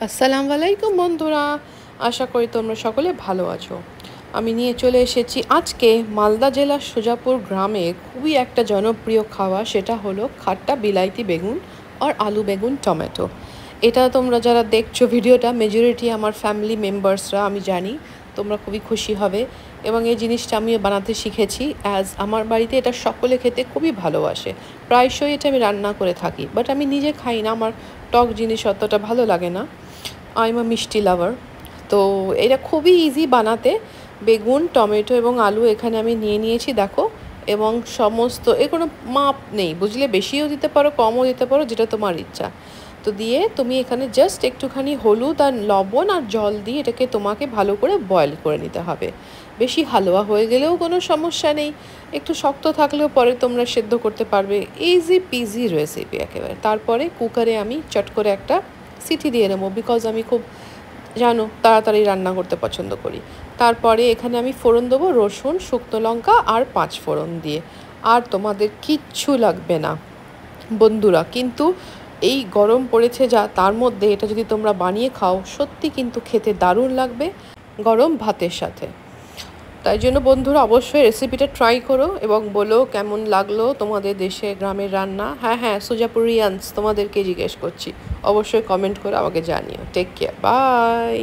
আসসালামু আলাইকুম বন্ধুরা, আশা করি তোমরা সকলে ভালো আছো। আমি নিয়ে চলে এসেছি আজকে মালদা জেলার সুজাপুর গ্রামে খুবই একটা জনপ্রিয় খাওয়া, সেটা হলো খাট্টা বিলাইতি বেগুন আর আলু বেগুন টমেটো। এটা তোমরা যারা দেখছো ভিডিওটা, মেজরিটি আমার ফ্যামিলি মেম্বার্সরা, আমি জানি তোমরা খুবই খুশি হবে। এবং এই জিনিসটা আমিও বানাতে শিখেছি, অ্যাজ আমার বাড়িতে এটা সকলে খেতে খুবই ভালোবাসে। প্রায়শই এটা আমি রান্না করে থাকি, বাট আমি নিজে খাই না, আমার টক জিনিস অতটা ভালো লাগে না। আই এম আ মিষ্টি লাভার। তো এটা খুবই ইজি বানাতে। বেগুন, টমেটো এবং আলু এখানে আমি নিয়ে নিয়েছি, দেখো। এবং সমস্ত এর কোনো মাপ নেই, বুঝলে, বেশিও দিতে পারো, কমও দিতে পারো, যেটা তোমার ইচ্ছা। তো দিয়ে তুমি এখানে জাস্ট একটুখানি হলুদ আর লবণ আর জল দিয়ে এটাকে তোমাকে ভালো করে বয়েল করে নিতে হবে। বেশি হালুয়া হয়ে গেলেও কোনো সমস্যা নেই, একটু শক্ত থাকলেও পরে তোমরা সেদ্ধ করতে পারবে। ইজি পিজি রেসিপি একেবারে। তারপরে কুকারে আমি চট করে একটা সিটি দিয়ে নেবো, বিকজ আমি খুব, জানো, তাড়াতাড়ি রান্না করতে পছন্দ করি। তারপরে এখানে আমি ফোড়ন দেবো রসুন, শুকনো লঙ্কা আর 5 ফোড়ন দিয়ে। আর তোমাদের কিচ্ছু লাগবে না বন্ধুরা, কিন্তু এই গরম পড়েছে যা, তার মধ্যে এটা যদি তোমরা বানিয়ে খাও, সত্যি কিন্তু খেতে দারুণ লাগবে গরম ভাতের সাথে। তাই জন্য বন্ধুরা অবশ্যই রেসিপিটা ট্রাই করো এবং বলো কেমন লাগলো তোমাদের দেশে গ্রামের রান্না। হ্যাঁ হ্যাঁ, সুজাপুরিয়ান্স তোমাদেরকে জিজ্ঞেস করছি, অবশ্যই কমেন্ট করে আমাকে জানিও। Take care, by.